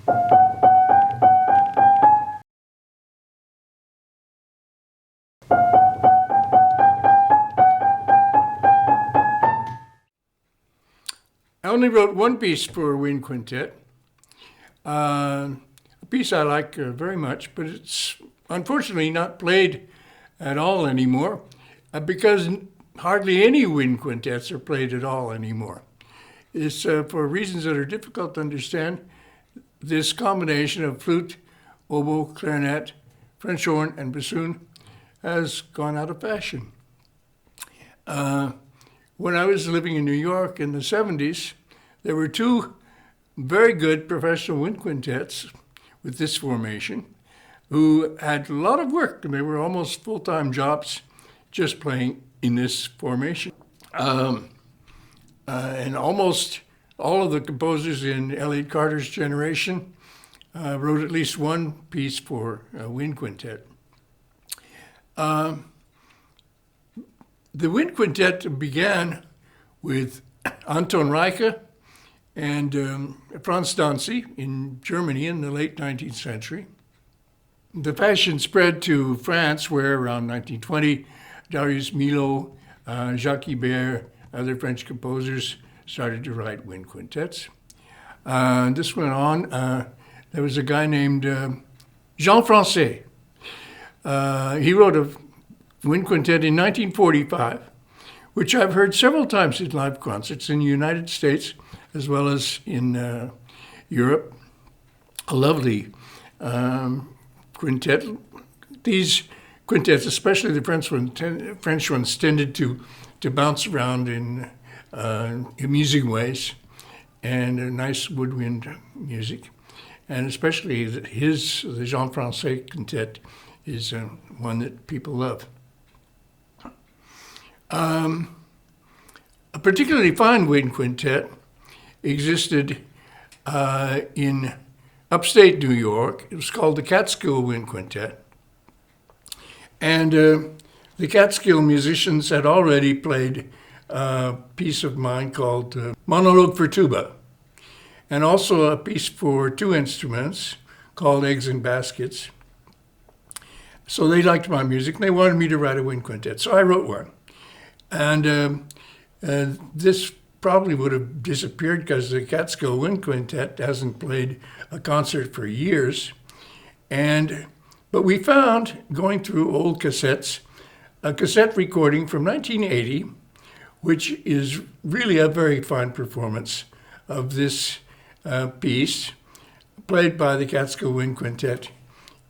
I only wrote one piece for Wind Quintet, a piece I like very much, but it's unfortunately not played at all anymore because hardly any wind quintets are played at all anymore. It's for reasons that are difficult to understand. This combination of flute, oboe, clarinet, French horn, and bassoon has gone out of fashion. When I was living in New York in the 70s, there were two very good professional wind quintets with this formation who had a lot of work, and they were almost full-time jobs just playing in this formation. And almost all of the composers in Elliott Carter's generation wrote at least one piece for a wind quintet. The wind quintet began with Anton Reiche and Franz Danzi in Germany in the late 19th century. The fashion spread to France, where around 1920, Darius Milhaud, Jacques Ibert, other French composers started to write wind quintets. This went on. There was a guy named Jean Francais. He wrote a wind quintet in 1945, which I've heard several times in live concerts in the United States as well as in Europe. A lovely quintet. These quintets, especially the French ones, tended to bounce around in amusing ways and nice woodwind music. And especially the Jean Francais quintet is one that people love. A particularly fine wind quintet existed in upstate New York. It was called the Catskill Win Quintet. And the Catskill musicians had already played a piece of mine called Monologue for Tuba, and also a piece for two instruments called Eggs and Baskets. So they liked my music, and they wanted me to write a wind quintet. So I wrote one. And this probably would have disappeared because the Catskill Win Quintet hasn't played a concert for years. But we found, going through old cassettes, a cassette recording from 1980, which is really a very fine performance of this piece, played by the Catskill Win Quintet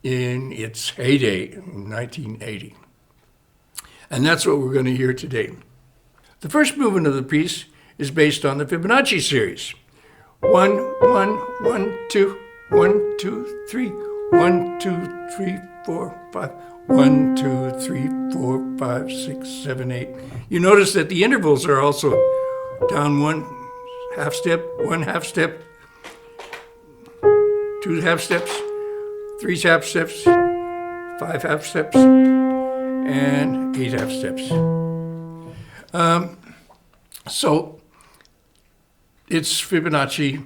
in its heyday in 1980. And that's what we're going to hear today. The first movement of the piece is based on the Fibonacci series. 1, 1, 1, 2, 1, 2, 3, 1, 2, 3, 4, 5, 1, 2, 3, 4, 5, 6, 7, 8. You notice that the intervals are also down one half step, 1 half step, 2 half steps, 3 half steps, 5 half steps, and 8 half steps. So it's Fibonacci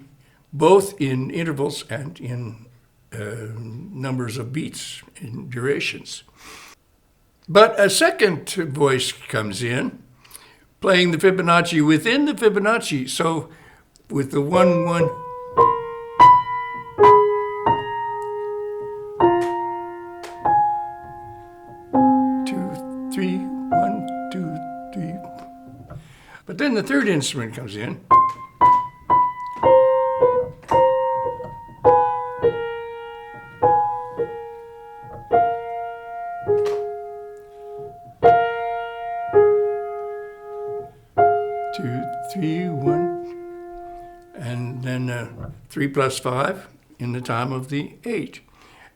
both in intervals and in numbers of beats, in durations. But a second voice comes in, playing the Fibonacci within the Fibonacci. So with the 1, 1, 2, 3, 1, 2, 3. But then the third instrument comes in. And then 3 plus 5 in the time of the 8.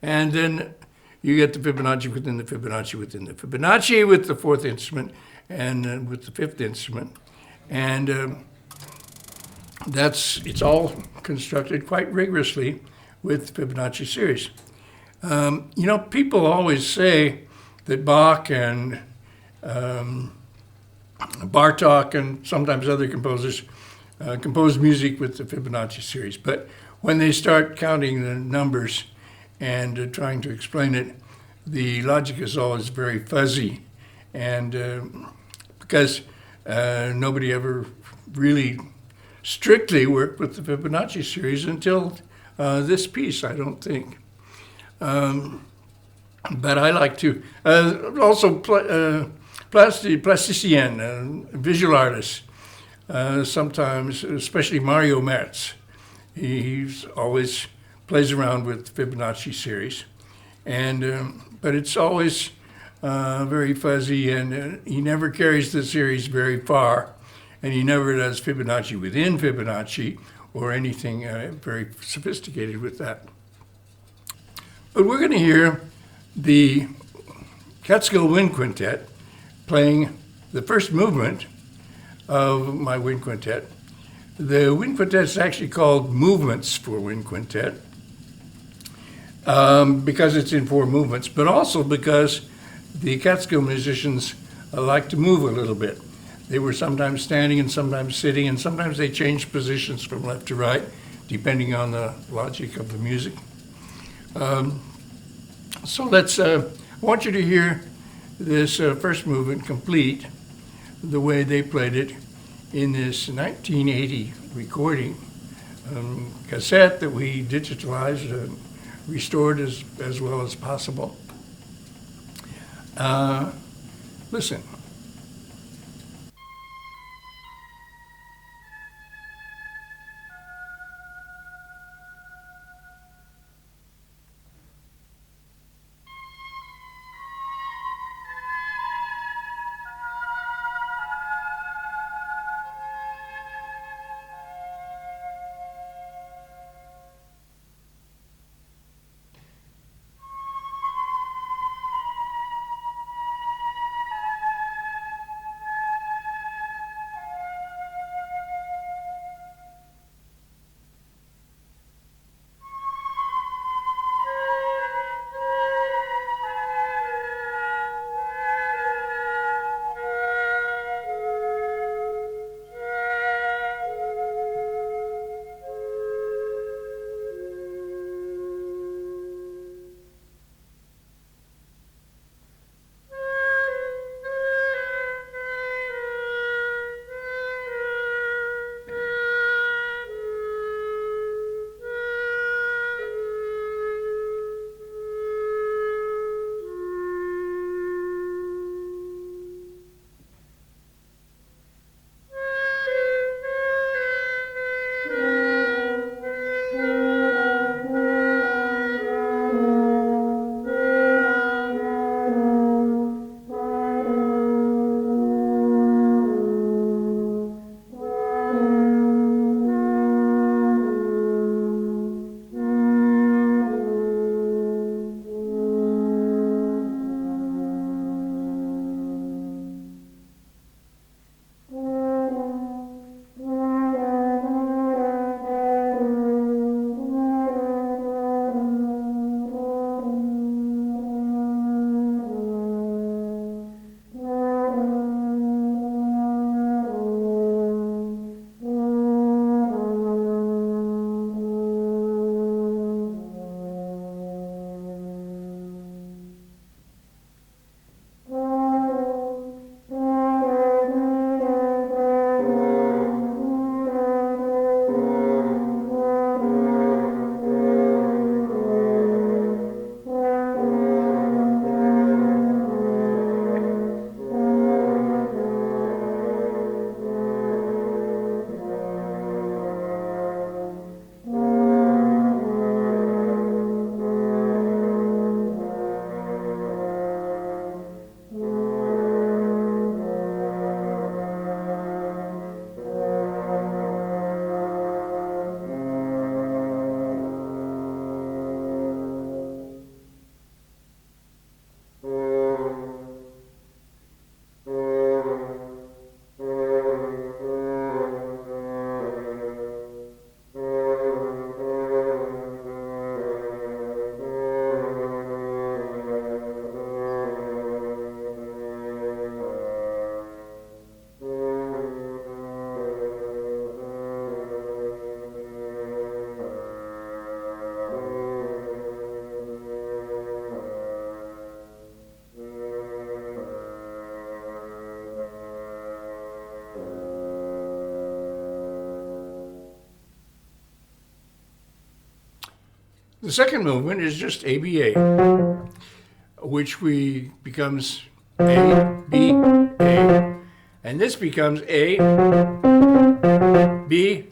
And then you get the Fibonacci within the Fibonacci within the Fibonacci with the fourth instrument and with the fifth instrument. And it's all constructed quite rigorously with the Fibonacci series. People always say that Bach and Bartók and sometimes other composers composed music with the Fibonacci series. But when they start counting the numbers and trying to explain it, the logic is always very fuzzy. And because nobody ever really strictly worked with the Fibonacci series until this piece, I don't think. But I like to also plasticien, visual artists. Sometimes, especially Mario Merz, he's always plays around with Fibonacci series, and but it's always very fuzzy, and he never carries the series very far, and he never does Fibonacci within Fibonacci or anything very sophisticated with that. But we're going to hear the Catskill Win Quintet playing the first movement of my wind quintet. The wind quintet is actually called Movements for Wind Quintet because it's in 4 movements, but also because the Catskill musicians like to move a little bit. They were sometimes standing and sometimes sitting, and sometimes they changed positions from left to right, depending on the logic of the music. So I want you to hear this first movement complete the way they played it in this 1980 recording cassette that we digitalized and restored as well as possible. Listen. The second movement is just ABA, which becomes A, B, A, and this becomes A, B,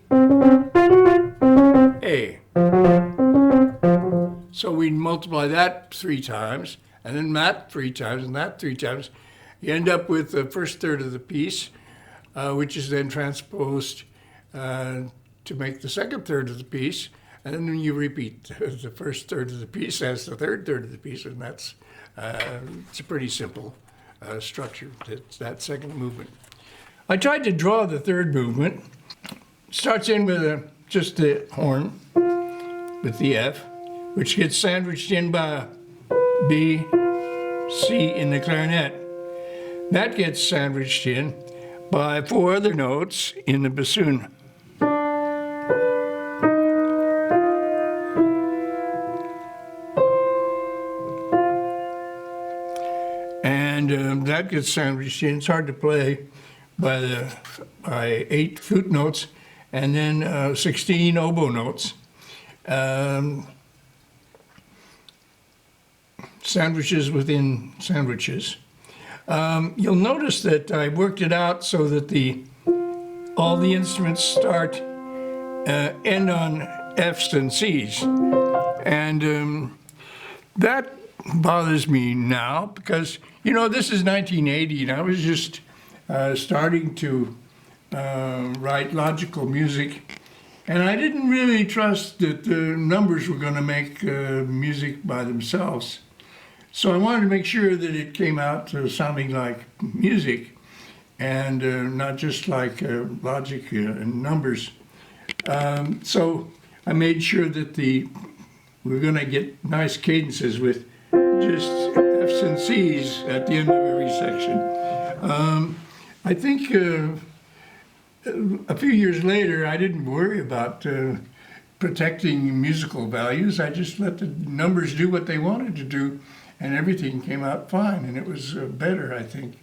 A. So we multiply that 3 times, and then that 3 times, and that 3 times. You end up with the first third of the piece, which is then transposed to make the second third of the piece, and then you repeat the first third of the piece as the third third of the piece, and that's it's a pretty simple structure. It's that second movement. I tried to draw the third movement. Starts in with just the horn with the F, which gets sandwiched in by B, C in the clarinet. That gets sandwiched in by 4 other notes in the bassoon. And that gets sandwiched in. It's hard to play by 8 flute notes and then 16 oboe notes. Sandwiches within sandwiches. You'll notice that I worked it out so that all the instruments end on F's and C's. And that bothers me now because, this is 1980 and I was just starting to write logical music. And I didn't really trust that the numbers were going to make music by themselves. So I wanted to make sure that it came out sounding like music and not just like logic and numbers. So I made sure that we're going to get nice cadences with just F's and C's at the end of every section. I think a few years later, I didn't worry about protecting musical values. I just let the numbers do what they wanted to do, and everything came out fine, and it was better, I think.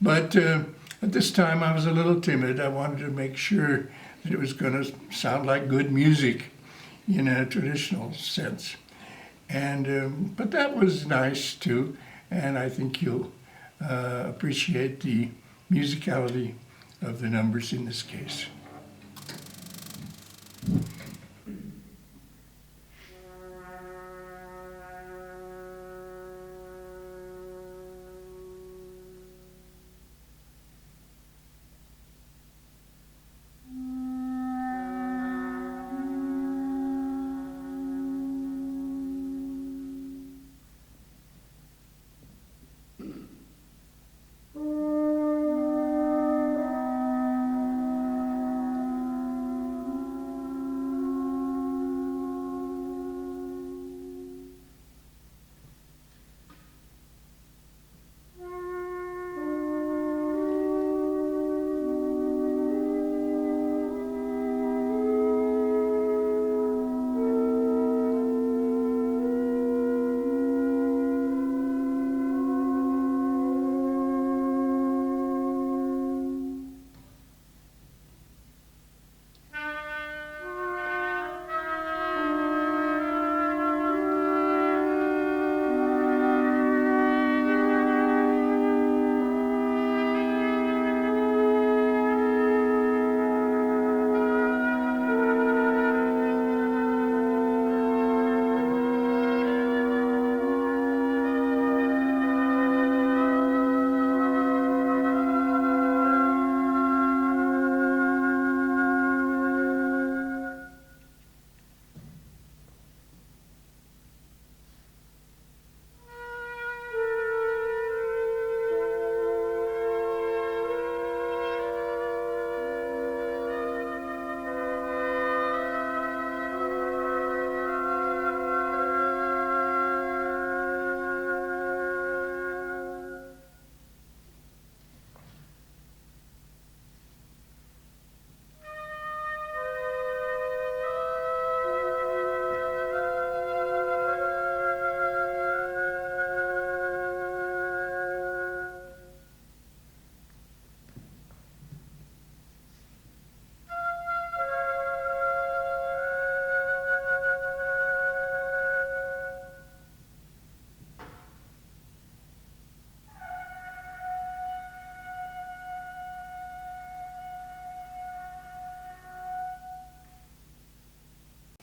But at this time, I was a little timid. I wanted to make sure that it was going to sound like good music in a traditional sense. And but that was nice, too, and I think you'll appreciate the musicality of the numbers in this case.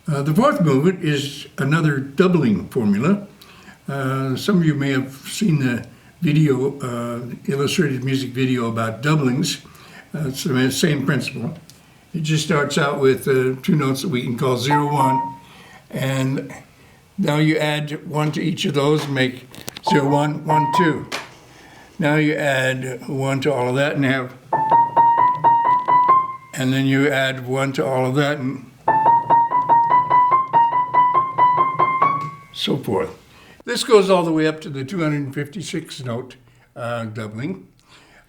The fourth movement is another doubling formula. Some of you may have seen the video, illustrated music video about doublings. It's the same principle. It just starts out with two notes that we can call 0, 1, and now you add 1 to each of those and make 0, 1, 1, 2. Now you add 1 to all of that and have, and then you add 1 to all of that and so forth. This goes all the way up to the 256 note doubling,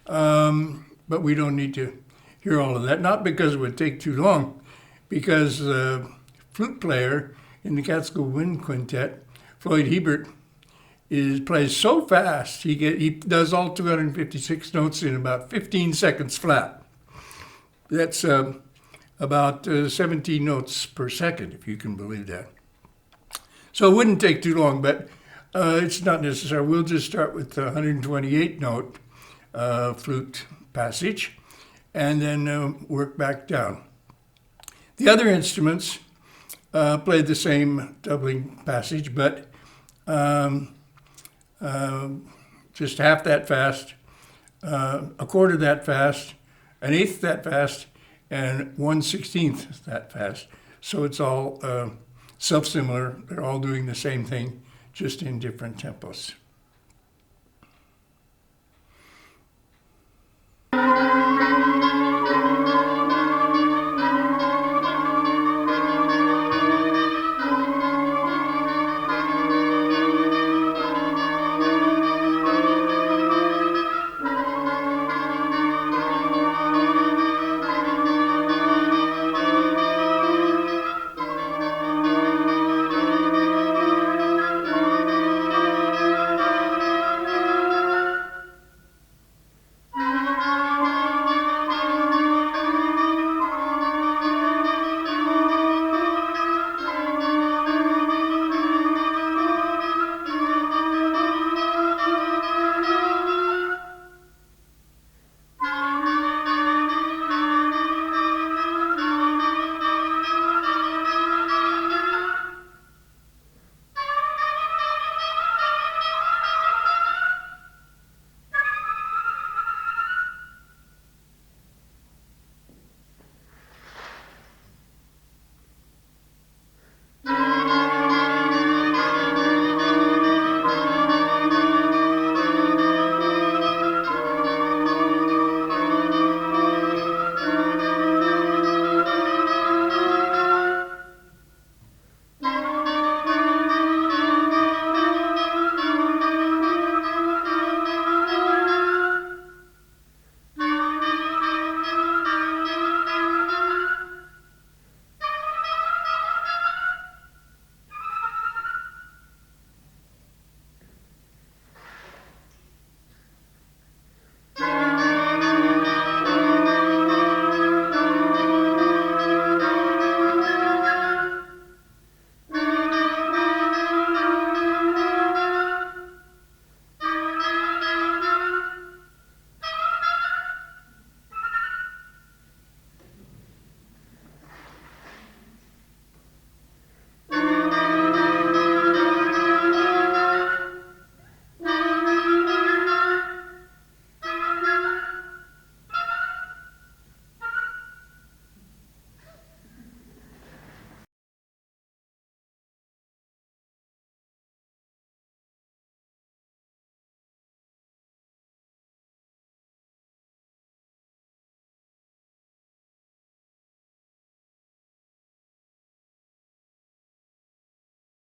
but we don't need to hear all of that, not because it would take too long, because the flute player in the Catskill Win Quintet, Floyd Hebert, plays so fast, he does all 256 notes in about 15 seconds flat. That's about 17 notes per second, if you can believe that. So it wouldn't take too long, but it's not necessary. We'll just start with the 128 note flute passage and then work back down. The other instruments played the same doubling passage, but just half that fast, a quarter that fast, an eighth that fast, and 1/16 that fast. So it's all self-similar. They're all doing the same thing, just in different tempos.